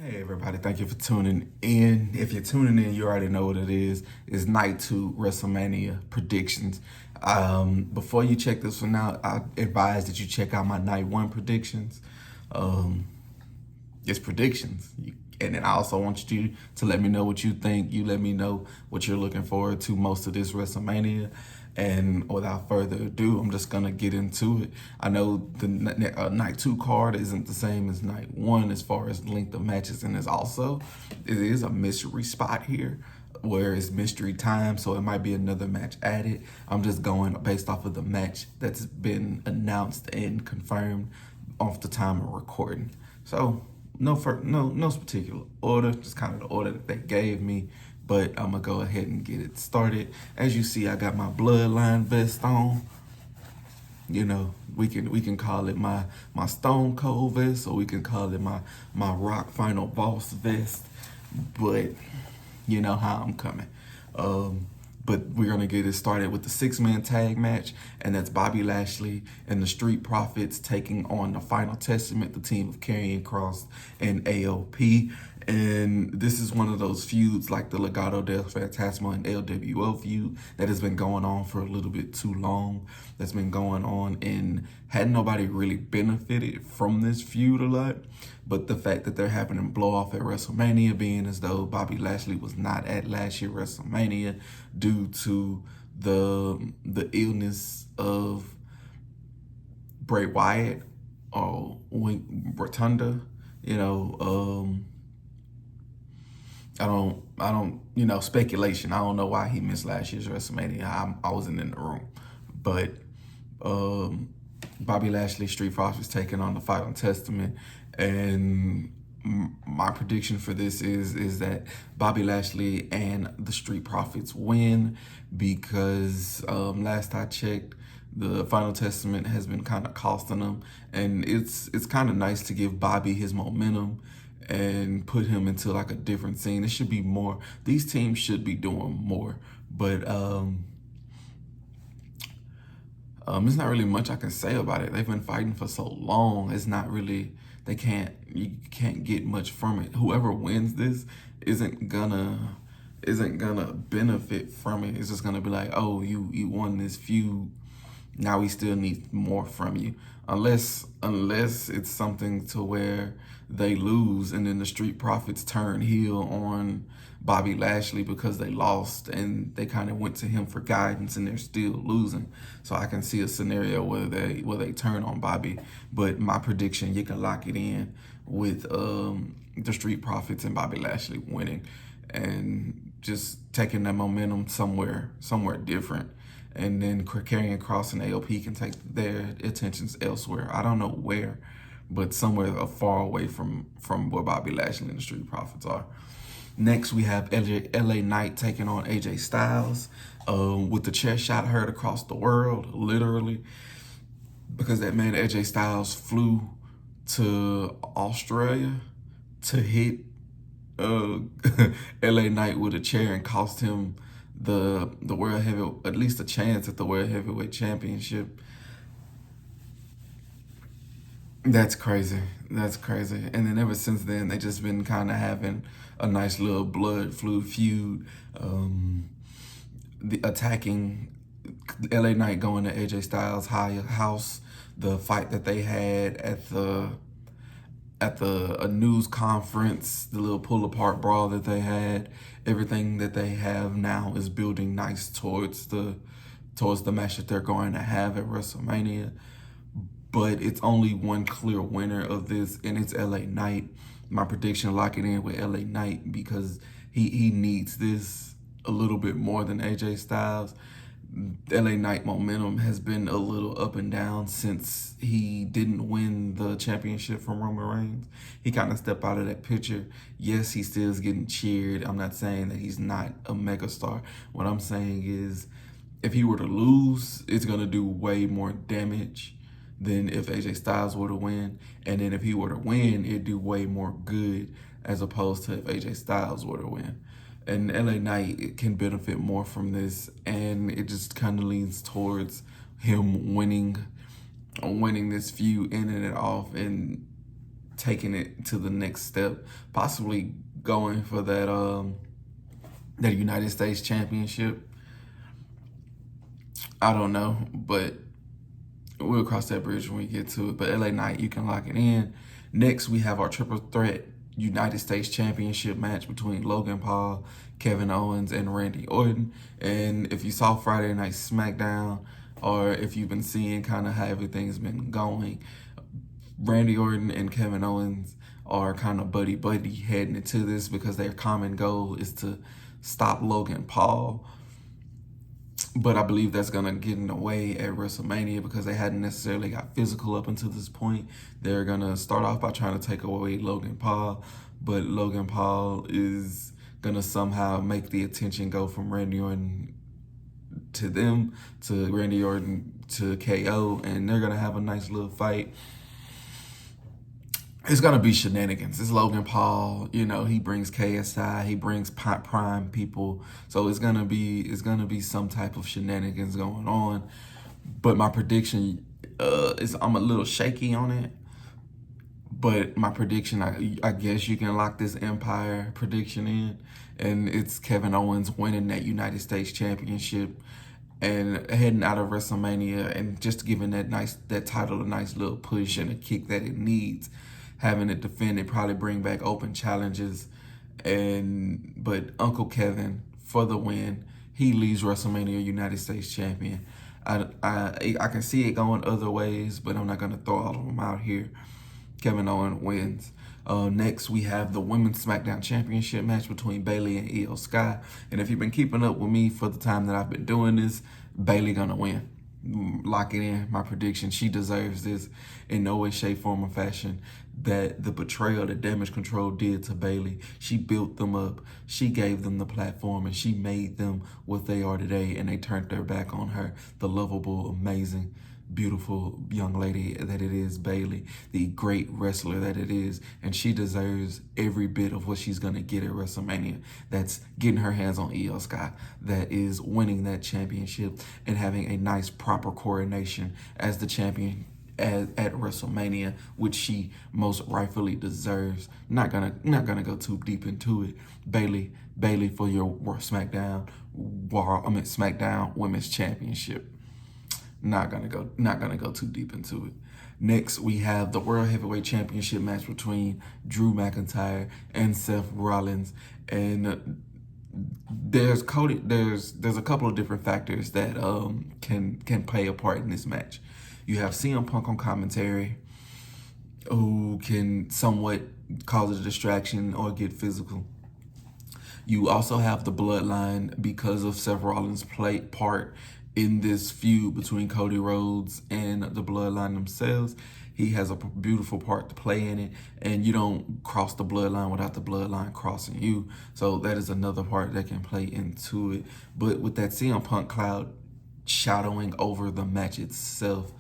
Hey everybody, thank you for tuning in. If you're tuning in, you already know what it is. It's night 2 Wrestlemania predictions. Before you check this one out, I advise that you check out my night 1 predictions. Um, it's predictions. And then I also want you to let me know what you think. You let me know what you're looking forward to most of this WrestleMania. And without further ado, I'm just going to get into it. I know the night 2 card isn't the same as night 1 as far as length of matches. And it is a mystery spot here where it's mystery time. So it might be another match added. I'm just going based off of the match that's been announced and confirmed off the time of recording. So no particular order, just kind of the order that they gave me. But I'm gonna go ahead and get it started. As you see, I got my bloodline vest on. You know, we can call it my Stone Cold vest, or we can call it my Rock Final Boss vest. But you know how I'm coming. But we're gonna get it started with the 6-man tag match, and that's Bobby Lashley and the Street Profits taking on the Final Testament, the team of Karrion Kross and AOP. And this is one of those feuds like the Legado del Fantasma and LWO feud that has been going on for a little bit too long. That's been going on, and hadn't nobody really benefited from this feud a lot. But the fact that they're having them blow off at WrestleMania, being as though Bobby Lashley was not at last year's WrestleMania due to the illness of Bray Wyatt or Rotunda, you know, I don't, speculation. I don't know why he missed last year's WrestleMania. I wasn't in the room. But Bobby Lashley, Street Profits taking on the Final Testament. And my prediction for this is that Bobby Lashley and the Street Profits win because last I checked, the Final Testament has been kind of costing them. And it's kind of nice to give Bobby his momentum and put him into like a different scene. It should be more. These teams should be doing more, but there's not really much I can say about it. They've been fighting for so long. It's not really. You can't get much from it. Whoever wins this isn't gonna benefit from it. It's just gonna be like, oh, you won this feud. Now we still need more from you. Unless it's something to where they lose and then the Street Profits turn heel on Bobby Lashley because they lost and they kind of went to him for guidance and they're still losing. So I can see a scenario where they turn on Bobby. But my prediction, you can lock it in with the Street Profits and Bobby Lashley winning and just taking that momentum somewhere different. And then Karrion Kross and AOP can take their attentions elsewhere. I don't know where, but somewhere far away from where Bobby Lashley and the Street Profits are. Next, we have LA Knight taking on AJ Styles with the chair shot heard across the world, literally, because that man AJ Styles flew to Australia to hit LA Knight with a chair and cost him the world heavyweight, at least a chance at the world heavyweight championship. That's crazy. And then ever since then, they just been kind of having a nice little blood fluid feud. The attacking LA Knight going to AJ Styles' house. The fight that they had at a news conference, the little pull apart brawl that they had, everything that they have now is building nice towards the match that they're going to have at WrestleMania. But it's only one clear winner of this, and it's LA Knight. My prediction, lock it in with LA Knight because he needs this a little bit more than AJ Styles. LA Knight momentum has been a little up and down since he didn't win the championship from Roman Reigns. He kind of stepped out of that picture. Yes, he still is getting cheered. I'm not saying that he's not a megastar. What I'm saying is if he were to lose, it's going to do way more damage than if AJ Styles were to win. And then if he were to win, it'd do way more good as opposed to if AJ Styles were to win. And LA Knight can benefit more from this, and it just kind of leans towards him winning this feud, ending it off, and taking it to the next step, possibly going for that United States Championship. I don't know, but we'll cross that bridge when we get to it. But LA Knight, you can lock it in. Next, we have our triple threat United States Championship match between Logan Paul, Kevin Owens, and Randy Orton. And if you saw Friday Night Smackdown, or if you've been seeing kind of how everything's been going, Randy Orton and Kevin Owens are kind of buddy-buddy heading into this because their common goal is to stop Logan Paul. But I believe that's going to get in the way at WrestleMania because they hadn't necessarily got physical up until this point. They're going to start off by trying to take away Logan Paul, but Logan Paul is going to somehow make the attention go from Randy Orton to them, to Randy Orton to KO, and they're going to have a nice little fight. It's going to be shenanigans. It's Logan Paul, you know, he brings KSI, he brings prime people. So it's going to be some type of shenanigans going on. But my prediction is I'm a little shaky on it. But my prediction, I guess you can lock this Empire prediction in, and it's Kevin Owens winning that United States Championship and heading out of WrestleMania and just giving that title a nice little push and a kick that it needs. Having it defended, probably bring back open challenges, but Uncle Kevin for the win. He leaves WrestleMania United States Champion. I can see it going other ways, but I'm not gonna throw all of them out here. Kevin Owens wins. Next, we have the Women's SmackDown Championship match between Bayley and Io Sky. And if you've been keeping up with me for the time that I've been doing this, Bayley gonna win. Lock it in, my prediction. She deserves this in no way, shape, form, or fashion. That the betrayal that Damage Control did to Bayley, she built them up, she gave them the platform, and she made them what they are today, and they turned their back on her, the lovable, amazing, beautiful young lady that it is Bayley, the great wrestler that it is, and she deserves every bit of what she's going to get at WrestleMania. That's getting her hands on Io Sky, that is winning that championship and having a nice proper coronation as the champion at WrestleMania, which she most rightfully deserves. Not gonna go too deep into it. Bayley for your SmackDown Women's Championship. Not gonna go too deep into it. Next, we have the World Heavyweight Championship match between Drew McIntyre and Seth Rollins, and there's a couple of different factors that can play a part in this match. You have CM Punk on commentary, who can somewhat cause a distraction or get physical. You also have the Bloodline because of Seth Rollins' part in this feud between Cody Rhodes and the Bloodline themselves. He has a beautiful part to play in it, and you don't cross the Bloodline without the Bloodline crossing you. So that is another part that can play into it. But with that CM Punk cloud shadowing over the match itself,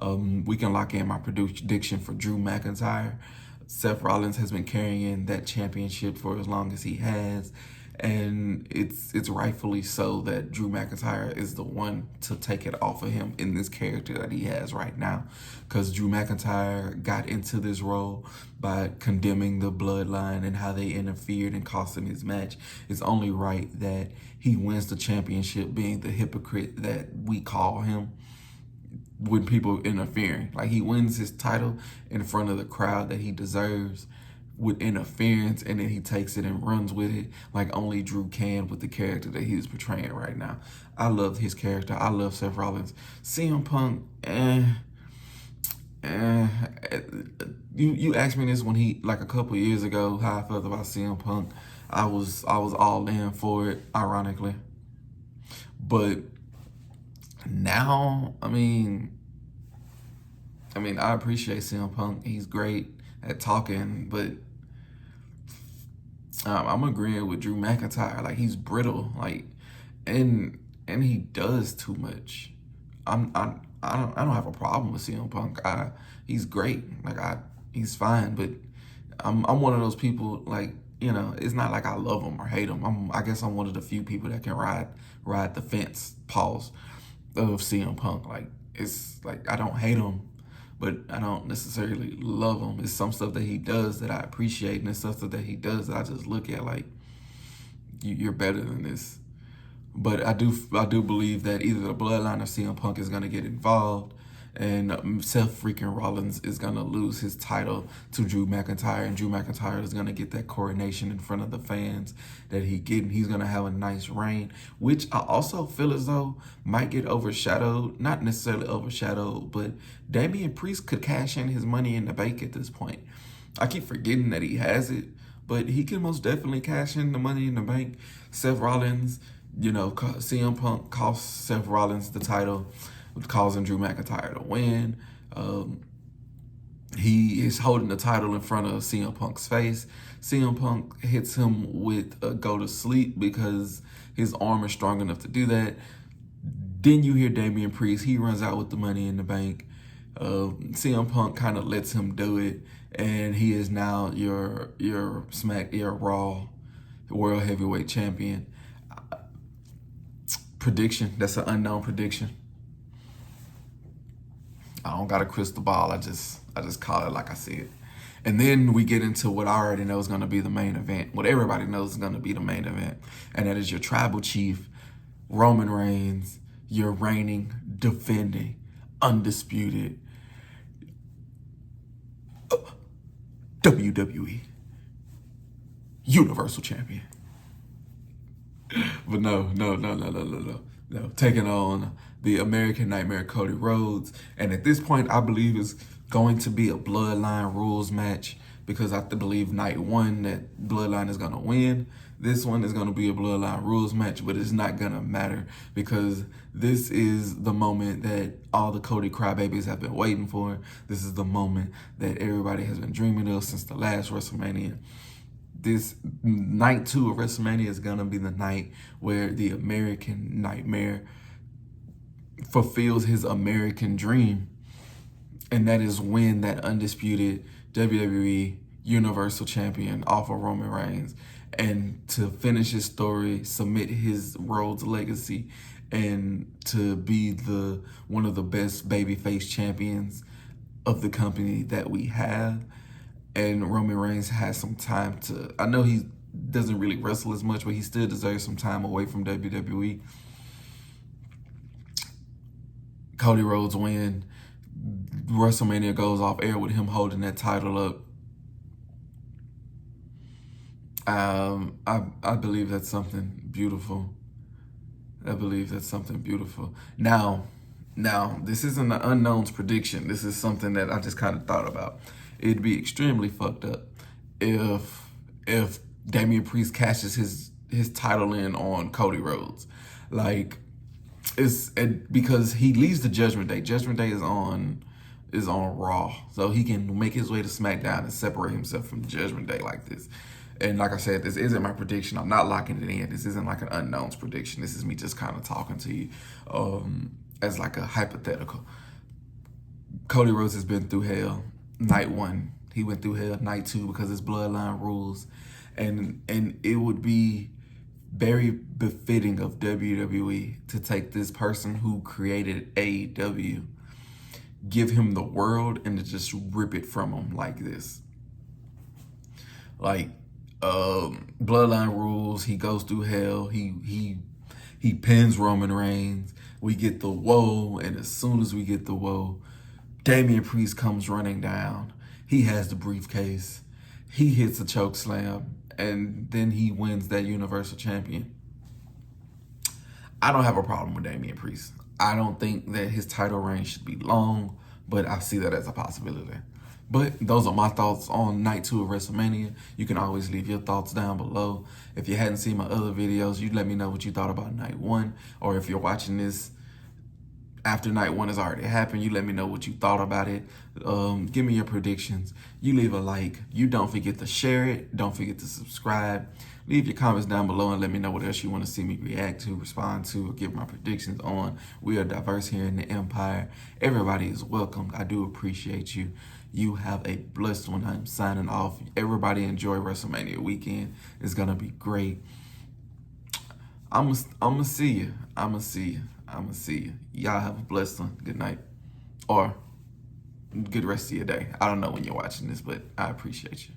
we can lock in my prediction for Drew McIntyre. Seth Rollins has been carrying that championship for as long as he has, and it's rightfully so that Drew McIntyre is the one to take it off of him in this character that he has right now, because Drew McIntyre got into this role by condemning the Bloodline and how they interfered and cost him his match. It's only right that he wins the championship, being the hypocrite that we call him when people interfering. Like, he wins his title in front of the crowd that he deserves with interference, and then he takes it and runs with it like only Drew can with the character that he's portraying right now. I love his character. I love Seth Rollins. CM Punk, you asked me this when he, like a couple years ago, how I felt about CM Punk. I was all in for it, ironically. But now, I mean, I appreciate CM Punk. He's great at talking, but I'm agreeing with Drew McIntyre. Like, he's brittle, like, and he does too much. I don't have a problem with CM Punk. He's great. Like, he's fine, but I'm one of those people, like, you know, it's not like I love him or hate him. I guess I'm one of the few people that can ride the fence, pause, of CM Punk. Like, it's like I don't hate him, but I don't necessarily love him. It's some stuff that he does that I appreciate, and it's stuff that he does that I just look at like, you're better than this. But I do believe that either the Bloodline or CM Punk is going to get involved, and Seth freaking Rollins is going to lose his title to Drew McIntyre, and Drew McIntyre is going to get that coronation in front of the fans that he's going to have a nice reign, which I also feel as though might get overshadowed, not necessarily overshadowed, but Damian Priest could cash in his Money in the Bank at this point. I keep forgetting that he has it, but he can most definitely cash in the Money in the Bank. Seth Rollins, CM Punk costs Seth Rollins the title, causing Drew McIntyre to win. He is holding the title in front of CM Punk's face. CM Punk hits him with a go to sleep because his arm is strong enough to do that. Then you hear Damian Priest. He runs out with the Money in the Bank. CM Punk kind of lets him do it, and he is now your Raw World Heavyweight Champion. Prediction. That's an unknown prediction. I don't got a crystal ball. I just call it like I see it. And then we get into what I already know is going to be the main event. What everybody knows is going to be the main event. And that is your tribal chief, Roman Reigns, your reigning, defending, undisputed WWE Universal Champion. But no. Taking on the American Nightmare, Cody Rhodes. And at this point, I believe it's going to be a Bloodline rules match, because I believe night one that Bloodline is going to win. This one is going to be a Bloodline rules match, but it's not going to matter, because this is the moment that all the Cody crybabies have been waiting for. This is the moment that everybody has been dreaming of since the last WrestleMania. This night 2 of WrestleMania is going to be the night where the American Nightmare fulfills his American dream. And that is when that undisputed WWE Universal Champion off of Roman Reigns, and to finish his story, submit his Rhodes legacy, and to be one of the best babyface champions of the company that we have. And Roman Reigns has some time to, I know he doesn't really wrestle as much, but he still deserves some time away from WWE. Cody Rhodes win. WrestleMania goes off air with him holding that title up. I believe that's something beautiful. Now, this isn't an unknown's prediction. This is something that I just kind of thought about. It'd be extremely fucked up if Damian Priest cashes his title in on Cody Rhodes. Like, because he leaves the Judgment Day. Judgment Day is on Raw, so he can make his way to SmackDown and separate himself from the Judgment Day like this. And like I said, this isn't my prediction. I'm not locking it in. This isn't like an unknown's prediction. This is me just kind of talking to you as like a hypothetical. Cody Rhodes has been through hell. Night 1, he went through hell. Night 2, because it's Bloodline rules. And it would be very befitting of WWE to take this person who created AEW, give him the world, and to just rip it from him like this. Like, Bloodline rules, he goes through hell, he pins Roman Reigns, we get the whoa, and as soon as we get the whoa, Damian Priest comes running down. He has the briefcase. He hits a choke slam, and then he wins that Universal Champion. I don't have a problem with Damian Priest. I don't think that his title reign should be long, but I see that as a possibility. But those are my thoughts on night 2 of WrestleMania. You can always leave your thoughts down below. If you hadn't seen my other videos, you'd let me know what you thought about night 1. Or if you're watching this after night 1 has already happened, you let me know what you thought about it. Give me your predictions. You leave a like. You don't forget to share it. Don't forget to subscribe. Leave your comments down below and let me know what else you want to see me react to, respond to, or give my predictions on. We are diverse here in the Empire. Everybody is welcomed. I do appreciate you. You have a blessed one. I'm signing off. Everybody enjoy WrestleMania weekend. It's going to be great. I'm gonna see you. I'm gonna see you. Y'all have a blessed one. Good night. Or good rest of your day. I don't know when you're watching this, but I appreciate you.